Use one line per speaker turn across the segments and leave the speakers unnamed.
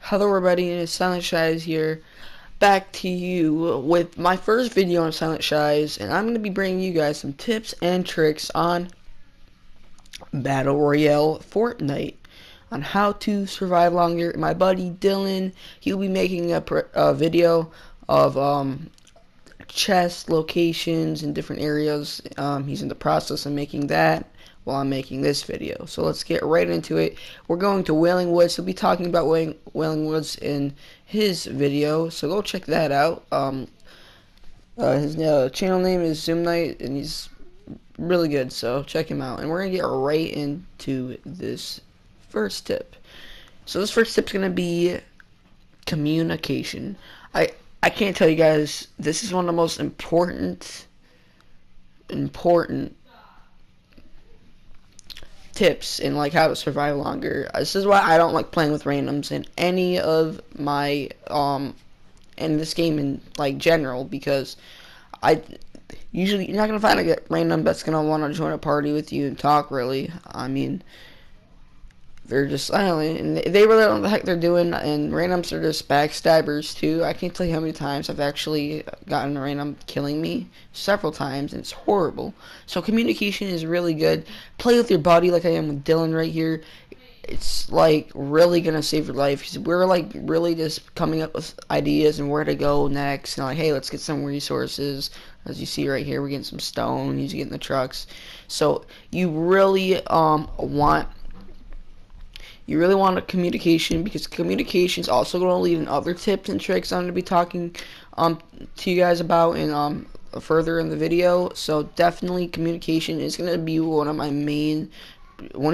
Hello everybody, and it's Silent Shies here, back to you with my first video on Silent Shies, and I'm going to be bringing you guys some tips and tricks on Battle Royale Fortnite, on how to survive longer. My buddy Dylan, he'll be making a video of chest locations in different areas. He's in the process of making that while I'm making this video. So let's get right into it. We're going to Wailing Woods. He'll be talking about Wailing Woods in his video, so go check that out. His channel name is Zoom Night, and he's really good, so check him out. And we're going to get right into this first tip. So this first tip is going to be communication. I can't tell you guys, this is one of the most important tips in like how to survive longer. This is why I don't like playing with randoms in any of my in this game in like general, because I usually you're not gonna find a random that's gonna want to join a party with you and talk. Really, I mean, they're just, I don't know, and they really don't know what the heck they're doing, and randoms are just backstabbers too. I can't tell you how many times I've actually gotten a random killing me, several times, and it's horrible. So communication is really good. Play with your body like I am with Dylan right here. It's like really gonna save your life, because we're like really just coming up with ideas and where to go next, and like, hey, let's get some resources. As you see right here, we're getting some stone, he's getting the trucks. So you really want a communication, because communication is also going to lead in other tips and tricks I'm going to be talking to you guys about in further in the video. So definitely communication is going to be one of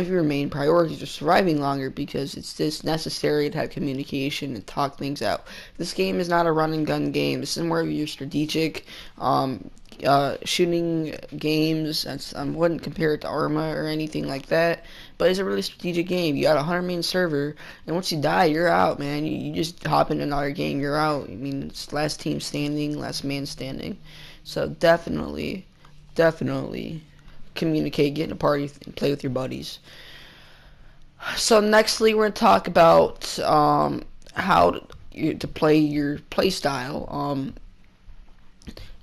your main priorities for surviving longer, because it's just necessary to have communication and talk things out. This game is not a run and gun game. This is more of your strategic shooting games. I wouldn't compare it to Arma or anything like that, but it's a really strategic game. You got a 100-man server, and once you die, you're out, man. You just hop into another game, you're out. I mean, it's last team standing, last man standing. So definitely communicate, get in a party, and play with your buddies. So nextly, we're going to talk about how to play your play style.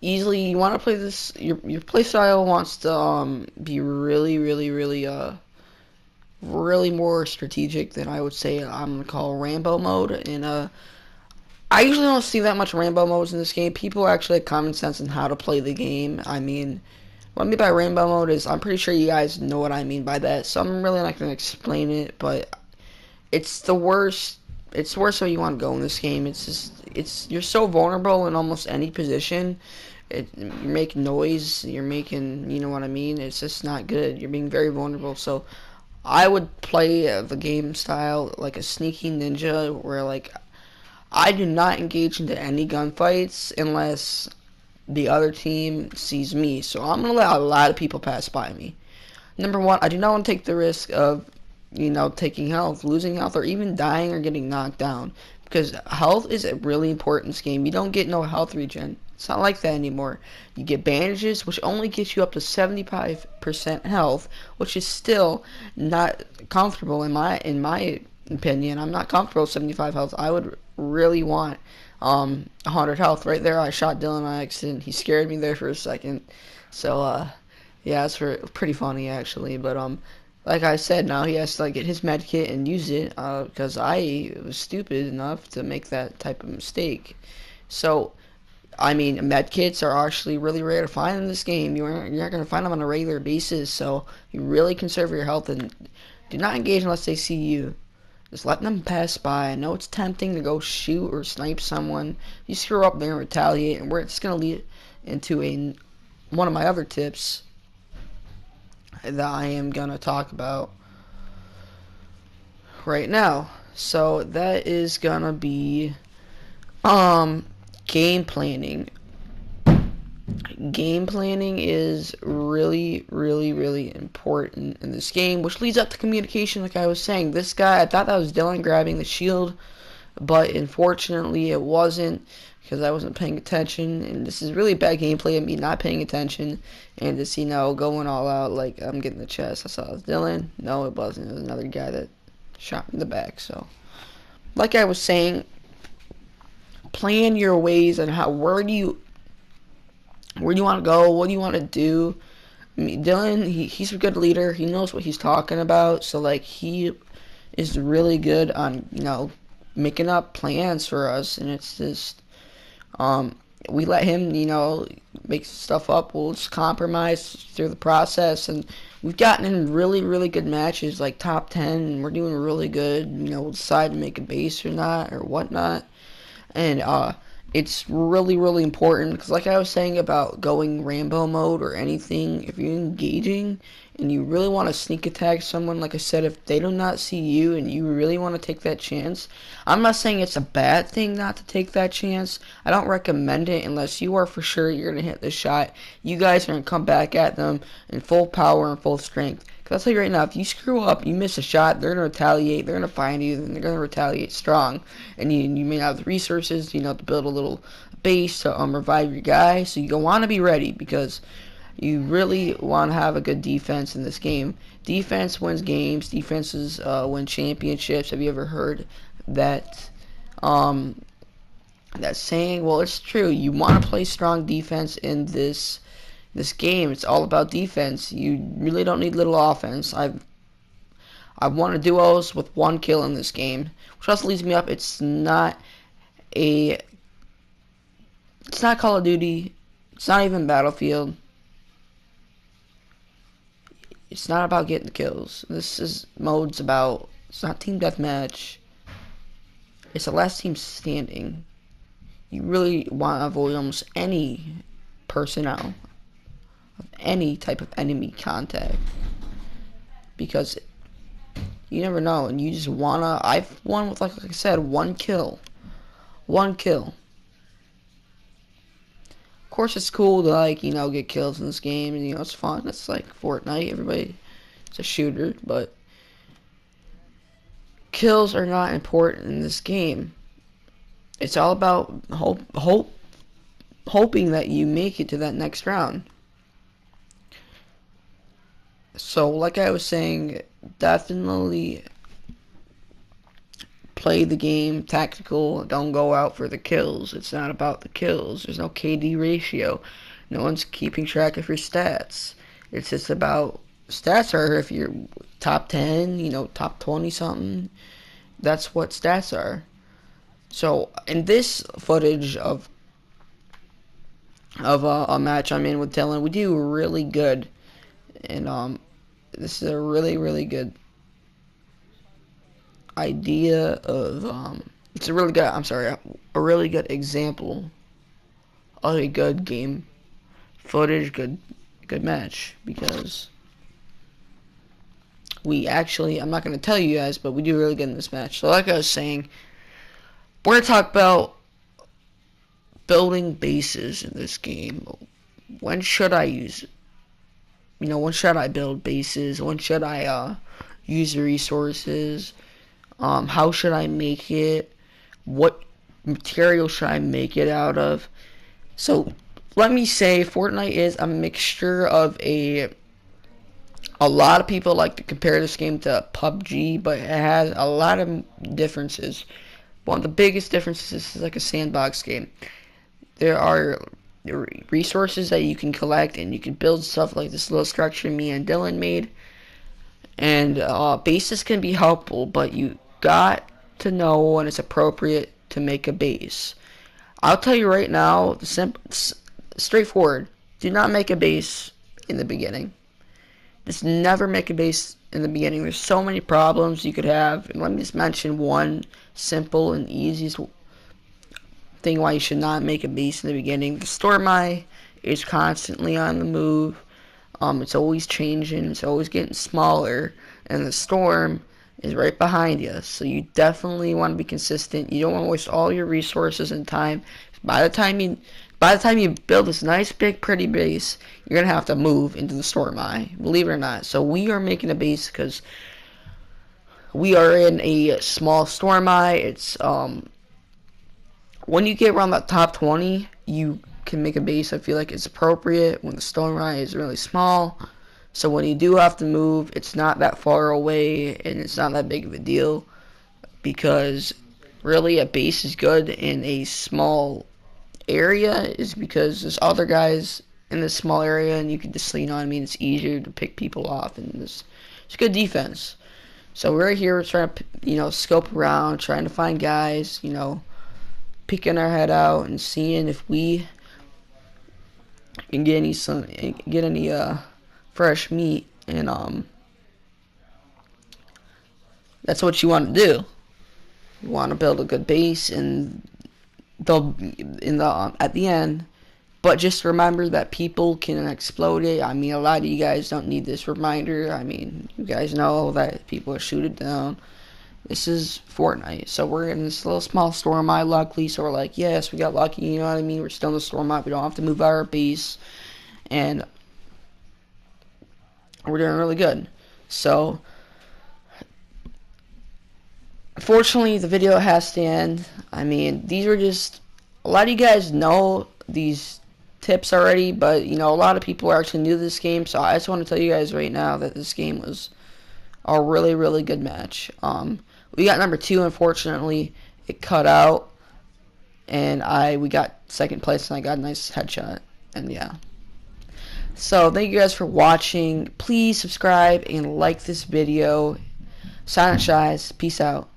Easily, you want to play this, your play style wants to be really more strategic than I would say I'm going to call Rambo mode. And I usually don't see that much Rambo modes in this game. People actually have common sense on how to play the game. I mean, what I mean by rainbow mode is, I'm pretty sure you guys know what I mean by that, so I'm really not going to explain it, but it's the worst. It's the worst way you want to go in this game. You're so vulnerable in almost any position. You're making noise, you're making, you know what I mean? It's just not good. You're being very vulnerable, so I would play the game style like a sneaky ninja, where like I do not engage into any gunfights unless the other team sees me. So I'm going to let a lot of people pass by me. Number one, I do not want to take the risk of, taking health, losing health, or even dying or getting knocked down, because health is really important in this game. You don't get no health regen. It's not like that anymore. You get bandages, which only gets you up to 75% health, which is still not comfortable in my opinion. I'm not comfortable with 75 health. I would really want 100 health. Right there, I shot Dylan by accident. He scared me there for a second. So yeah, it's pretty funny actually. But like I said, now he has to like get his med kit and use it, because I was stupid enough to make that type of mistake. So I mean, med kits are actually really rare to find in this game. You're not going to find them on a regular basis, so you really conserve your health and do not engage unless they see you. Just let them pass by. I know it's tempting to go shoot or snipe someone. You screw up there and retaliate, and it's going to lead into one of my other tips that I am going to talk about right now. So that is going to be game planning. Game planning is really important in this game, which leads up to communication. Like I was saying, this guy, I thought that was Dylan grabbing the shield, but unfortunately it wasn't, because I wasn't paying attention. And this is really bad gameplay of me not paying attention and just, going all out like I'm getting the chest. I saw it was Dylan. No, it wasn't. It was another guy that shot me in the back. So like I was saying, plan your ways and how where do you want to go, what do you want to do. I mean, Dylan, he's a good leader. He knows what he's talking about. So like he is really good on making up plans for us, and it's just we let him make stuff up. We'll just compromise through the process, and we've gotten in really really good matches like top 10, and we're doing really good. We'll decide to make a base or not or whatnot, and it's really really important because like I was saying about going Rambo mode or anything, if you're engaging and you really want to sneak attack someone, like I said, if they do not see you and you really want to take that chance, I'm not saying it's a bad thing not to take that chance. I don't recommend it unless you are for sure you're going to hit the shot. You guys are going to come back at them in full power and full strength. Because I'll tell you right now, if you screw up, you miss a shot, they're going to retaliate, they're going to find you, and they're going to retaliate strong. And you may not have the resources, to build a little base to revive your guy. So you want to be ready because you really want to have a good defense in this game. Defense wins games. Defenses win championships. Have you ever heard that that saying? Well, it's true. You want to play strong defense in this game. It's all about defense. You really don't need little offense. I've won duos with 1 kill in this game, which also leads me up. It's not Call of Duty. It's not even Battlefield. It's not about getting kills. It's not team deathmatch. It's the last team standing. You really want to avoid almost any personnel of any type of enemy contact because you never know, and you just wanna. I've won with like I said, 1 kill. Of course, it's cool to get kills in this game, and it's fun. It's like Fortnite. It's a shooter, but kills are not important in this game. It's all about hoping that you make it to that next round. So, like I was saying, definitely play the game tactical. Don't go out for the kills. It's not about the kills. There's no KD ratio. No one's keeping track of your stats. It's just about stats are if you're top 10, top 20 something. That's what stats are. So in this footage of a match I'm in with Dylan, we do really good, and this is a really really good idea of it's a really good a really good example of a good game footage, good match, because I'm not going to tell you guys, but we do really good in this match. So like I was saying, we're going to talk about building bases in this game. When should I use it? When should I build bases? When should I use the resources? How should I make it? What material should I make it out of? So let me say Fortnite is a mixture of a lot of people like to compare this game to PUBG, but it has a lot of differences. One of the biggest differences is like a sandbox game. There are resources that you can collect, and you can build stuff like this little structure me and Dylan made. And bases can be helpful, but you got to know when it's appropriate to make a base. I'll tell you right now, straightforward. Do not make a base in the beginning. Just never make a base in the beginning. There's so many problems you could have. And let me just mention one simple and easiest thing why you should not make a base in the beginning. The storm eye is constantly on the move. It's always changing. It's always getting smaller. And the storm is right behind you. So you definitely want to be consistent. You don't want to waste all your resources and time. By the time you build this nice, big, pretty base, you're going to have to move into the storm eye. Believe it or not. So we are making a base because we are in a small storm eye. It's, when you get around that top 20, you can make a base. I feel like it's appropriate when the storm eye is really small. So when you do have to move, it's not that far away, and it's not that big of a deal, because really a base is good in a small area is because there's other guys in this small area, and you can just, you know what I mean, it's easier to pick people off, and it's good defense. So we're here, we're trying to, you know, scope around, trying to find guys, you know, peeking our head out and seeing if we can get any fresh meat, and that's what you want to do. You want to build a good base, and they'll in the at the end. But just remember that people can explode it. I mean, a lot of you guys don't need this reminder. I mean, you guys know that people shoot it down. This is Fortnite, so we're in this little small storm eye, luckily. So we're like, yes, we got lucky. You know what I mean? We're still in the storm eye. We don't have to move our base, and we're doing really good. So, unfortunately, the video has to end. I mean, these were just a lot of you guys know these tips already, but you know, a lot of people are actually new to this game. So I just want to tell you guys right now that this game was a really, really good match. We got number 2. Unfortunately, it cut out, and we got second place, and I got a nice headshot. And yeah. So thank you guys for watching. Please subscribe and like this video. Silent Shies. Peace out.